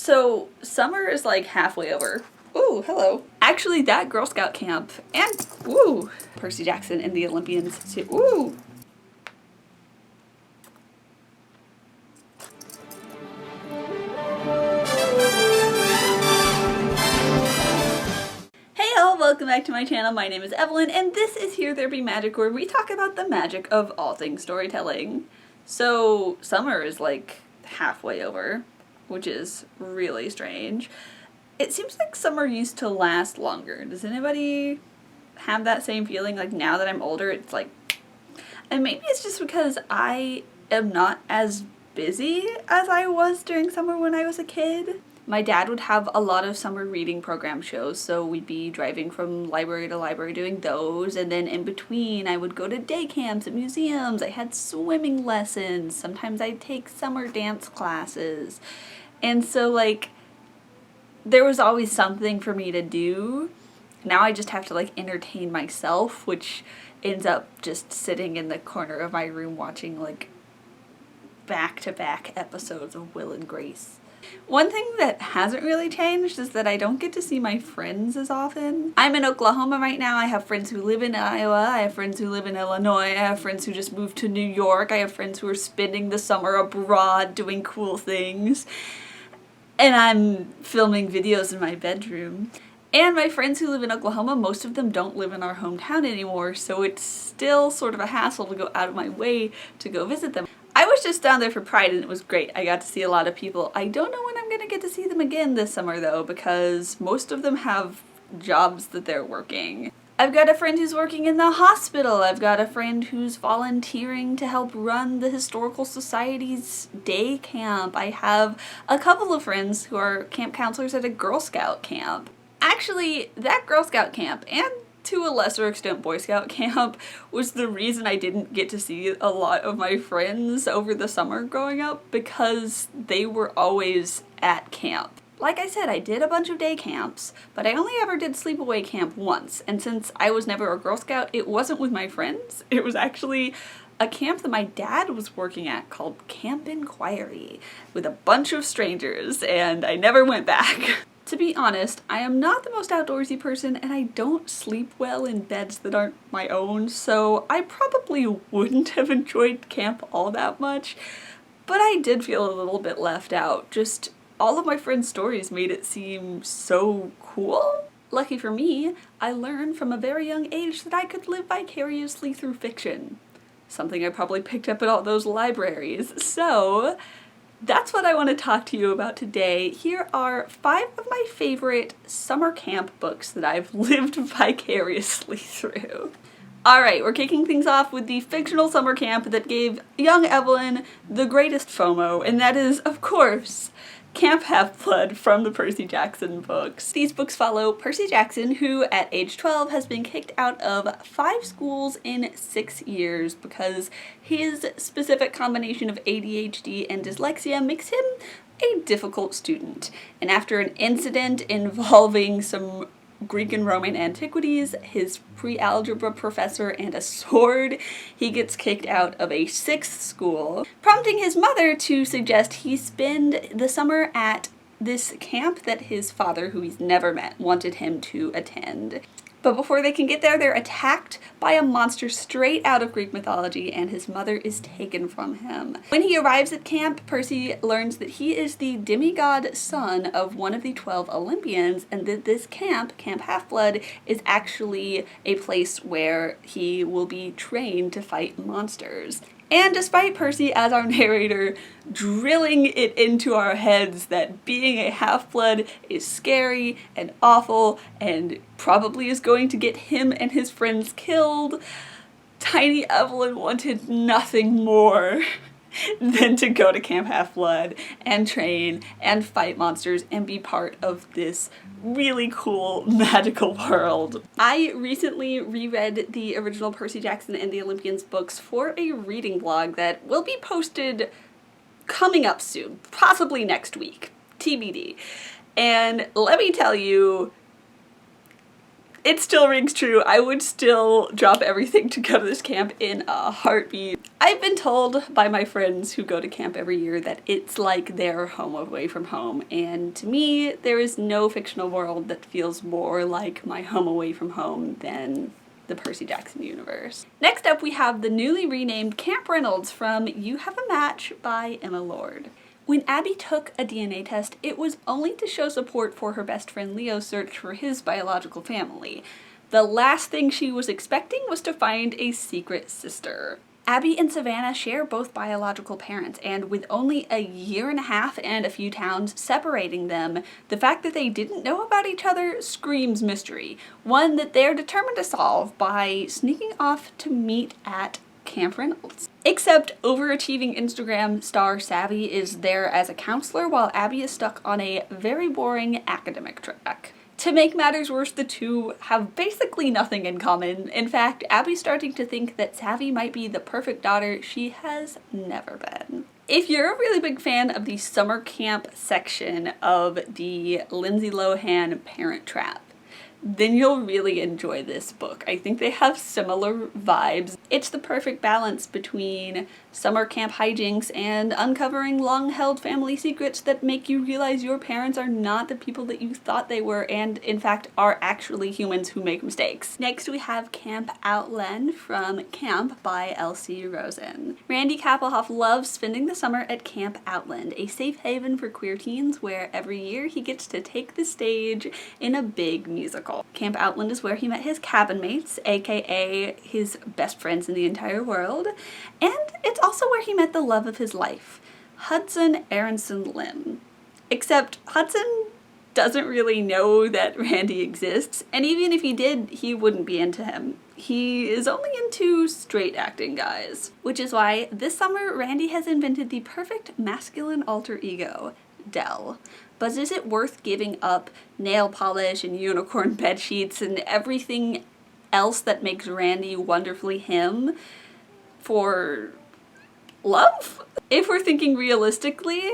So summer is like halfway over. Ooh, hello. Actually, that Girl Scout camp and, ooh, Percy Jackson and the Olympians too. Ooh. Hey y'all, welcome back to my channel. My name is Evelyn, and this is Here There Be Magic, where we talk about the magic of all things storytelling. So summer is like halfway over, which is really strange. It seems like summer used to last longer. Does anybody have that same feeling? Like now that I'm older, it's like, and maybe it's just because I am not as busy as I was during summer when I was a kid. My dad would have a lot of summer reading program shows, so we'd be driving from library to library doing those, and then in between I would go to day camps at museums, I had swimming lessons, sometimes I'd take summer dance classes, and so like there was always something for me to do. Now I just have to like entertain myself, which ends up just sitting in the corner of my room watching like back-to-back episodes of Will and Grace. One thing that hasn't really changed is that I don't get to see my friends as often. I'm in Oklahoma right now. I have friends who live in Iowa. I have friends who live in Illinois. I have friends who just moved to New York. I have friends who are spending the summer abroad doing cool things. And I'm filming videos in my bedroom. And my friends who live in Oklahoma, most of them don't live in our hometown anymore, so it's still sort of a hassle to go out of my way to go visit them. I was just down there for Pride and it was great. I got to see a lot of people. I don't know when I'm gonna get to see them again this summer though, because most of them have jobs that they're working. I've got a friend who's working in the hospital. I've got a friend who's volunteering to help run the Historical Society's day camp. I have a couple of friends who are camp counselors at a Girl Scout camp. Actually, that Girl Scout camp, and to a lesser extent Boy Scout camp, was the reason I didn't get to see a lot of my friends over the summer growing up, because they were always at camp. Like I said, I did a bunch of day camps, but I only ever did sleepaway camp once, and since I was never a Girl Scout, it wasn't with my friends. It was actually a camp that my dad was working at called Camp Inquiry, with a bunch of strangers, and I never went back. To be honest, I am not the most outdoorsy person and I don't sleep well in beds that aren't my own, so I probably wouldn't have enjoyed camp all that much, but I did feel a little bit left out. Just all of my friends' stories made it seem so cool. Lucky for me, I learned from a very young age that I could live vicariously through fiction. Something I probably picked up at all those libraries. So that's what I want to talk to you about today. Here are 5 of my favorite summer camp books that I've lived vicariously through. Alright, we're kicking things off with the fictional summer camp that gave young Evelyn the greatest FOMO, and that is, of course, Camp Half-Blood from the Percy Jackson books. These books follow Percy Jackson, who at age 12 has been kicked out of 5 schools in 6 years because his specific combination of ADHD and dyslexia makes him a difficult student. And after an incident involving some Greek and Roman antiquities, his pre-algebra professor, and a sword, he gets kicked out of a 6th school, prompting his mother to suggest he spend the summer at this camp that his father, who he's never met, wanted him to attend. But before they can get there, they're attacked by a monster straight out of Greek mythology, and his mother is taken from him. When he arrives at camp, Percy learns that he is the demigod son of one of the 12 Olympians, and that this camp, Camp Half-Blood, is actually a place where he will be trained to fight monsters. And despite Percy, as our narrator, drilling it into our heads that being a half-blood is scary and awful and probably is going to get him and his friends killed, tiny Evelyn wanted nothing more than to go to Camp Half-Blood and train and fight monsters and be part of this really cool magical world. I recently reread the original Percy Jackson and the Olympians books for a reading vlog that will be posted coming up soon, possibly next week, TBD. And let me tell you, It still rings true. I would still drop everything to go to this camp in a heartbeat. I've been told by my friends who go to camp every year that it's like their home away from home, and to me, there is no fictional world that feels more like my home away from home than the Percy Jackson universe. Next up, we have the newly renamed Camp Reynolds from You Have a Match by Emma Lord. When Abby took a DNA test, it was only to show support for her best friend Leo's search for his biological family. The last thing she was expecting was to find a secret sister. Abby and Savannah share both biological parents, and with only a year and a half and a few towns separating them, the fact that they didn't know about each other screams mystery, one that they're determined to solve by sneaking off to meet at Camp Reynolds. Except overachieving Instagram star Savvy is there as a counselor while Abby is stuck on a very boring academic track. To make matters worse, the two have basically nothing in common. In fact, Abby's starting to think that Savvy might be the perfect daughter she has never been. If you're a really big fan of the summer camp section of the Lindsay Lohan Parent Trap, then you'll really enjoy this book. I think they have similar vibes. It's the perfect balance between summer camp hijinks and uncovering long-held family secrets that make you realize your parents are not the people that you thought they were and, in fact, are actually humans who make mistakes. Next, we have Camp Outland from Camp by Elsie Rosen. Randy Kappelhoff loves spending the summer at Camp Outland, a safe haven for queer teens where every year he gets to take the stage in a big musical. Camp Outland is where he met his cabin mates, aka his best friends in the entire world, and it's also where he met the love of his life, Hudson Aronson Lim. Except Hudson doesn't really know that Randy exists, and even if he did, he wouldn't be into him. He is only into straight acting guys. Which is why this summer Randy has invented the perfect masculine alter ego, Dell. But is it worth giving up nail polish and unicorn bed sheets and everything else that makes Randy wonderfully him for love? If we're thinking realistically,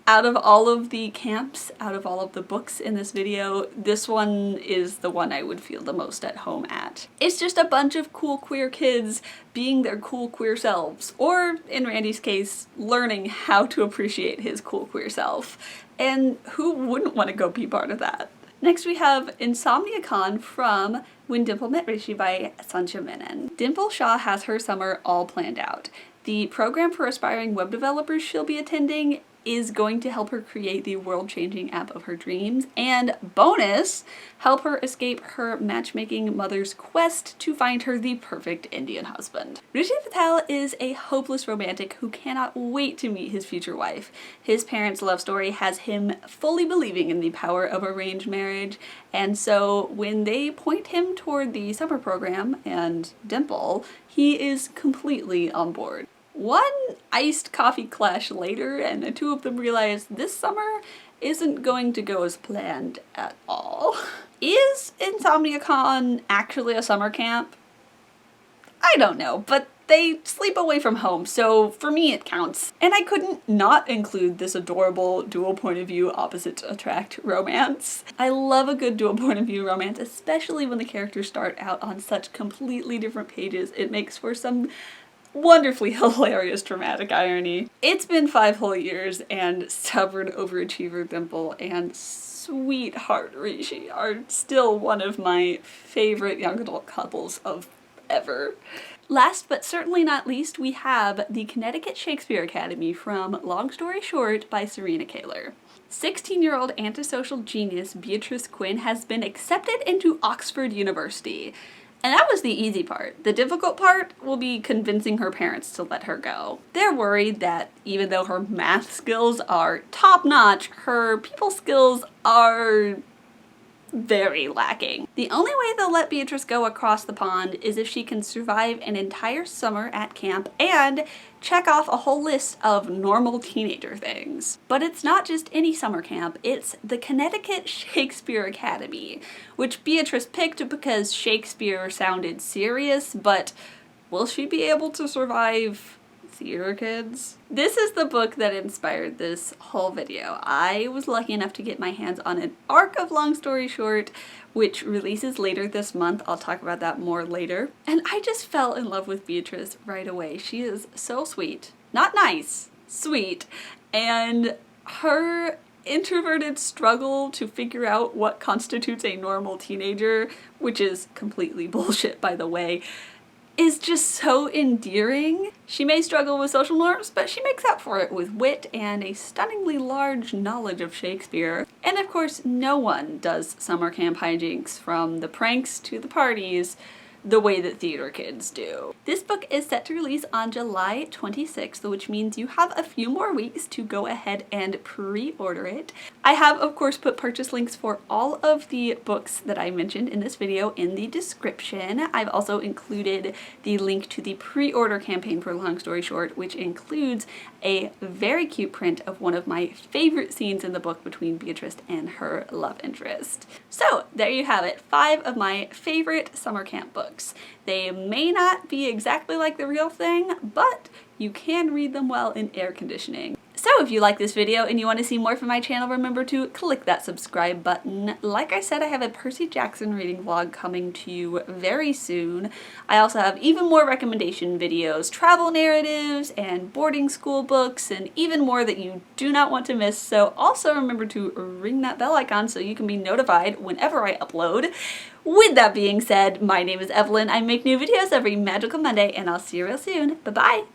out of all of the camps, out of all of the books in this video, this one is the one I would feel the most at home at. It's just a bunch of cool queer kids being their cool queer selves, or in Randy's case, learning how to appreciate his cool queer self. And who wouldn't want to go be part of that? Next we have Insomniacon from When Dimple Met Rishi by Sandhya Menon. Dimple Shaw has her summer all planned out. The program for aspiring web developers she'll be attending is going to help her create the world-changing app of her dreams, and bonus, help her escape her matchmaking mother's quest to find her the perfect Indian husband. Rishi Patel is a hopeless romantic who cannot wait to meet his future wife. His parents' love story has him fully believing in the power of arranged marriage, and so when they point him toward the summer program and Dimple, he is completely on board. One iced coffee clash later, and the two of them realize this summer isn't going to go as planned at all. Is Insomniacon actually a summer camp? I don't know, but they sleep away from home, so for me it counts. And I couldn't not include this adorable dual point of view opposites attract romance. I love a good dual point of view romance, especially when the characters start out on such completely different pages. It makes for some wonderfully hilarious dramatic irony. It's been 5 whole years, and stubborn overachiever Dimple and sweetheart Rishi are still one of my favorite young adult couples of ever. Last but certainly not least, we have the Connecticut Shakespeare Academy from Long Story Short by Serena Kaylor. 16-year-old antisocial genius Beatrice Quinn has been accepted into Oxford University. And that was the easy part. The difficult part will be convincing her parents to let her go. They're worried that even though her math skills are top-notch, her people skills are very lacking. The only way they'll let Beatrice go across the pond is if she can survive an entire summer at camp and check off a whole list of normal teenager things. But it's not just any summer camp, it's the Connecticut Shakespeare Academy, which Beatrice picked because Shakespeare sounded serious, but will she be able to survive theater kids. This is the book that inspired this whole video. I was lucky enough to get my hands on an arc of Long Story Short, which releases later this month. I'll talk about that more later. And I just fell in love with Beatrice right away. She is so sweet. Not nice, sweet. And her introverted struggle to figure out what constitutes a normal teenager, which is completely bullshit by the way, is just so endearing. She may struggle with social norms, but she makes up for it with wit and a stunningly large knowledge of Shakespeare. And of course, no one does summer camp hijinks, from the pranks to the parties, the way that theater kids do. This book is set to release on July 26th, which means you have a few more weeks to go ahead and pre-order it. I have, of course, put purchase links for all of the books that I mentioned in this video in the description. I've also included the link to the pre-order campaign for Long Story Short, which includes a very cute print of one of my favorite scenes in the book between Beatrice and her love interest. So there you have it, 5 of my favorite summer camp books. They may not be exactly like the real thing, but you can read them well in air conditioning. So if you like this video and you want to see more from my channel, remember to click that subscribe button. Like I said, I have a Percy Jackson reading vlog coming to you very soon. I also have even more recommendation videos, travel narratives, and boarding school books, and even more that you do not want to miss. So also remember to ring that bell icon so you can be notified whenever I upload. With that being said, my name is Evelyn. I make new videos every magical Monday, and I'll see you real soon. Bye-bye!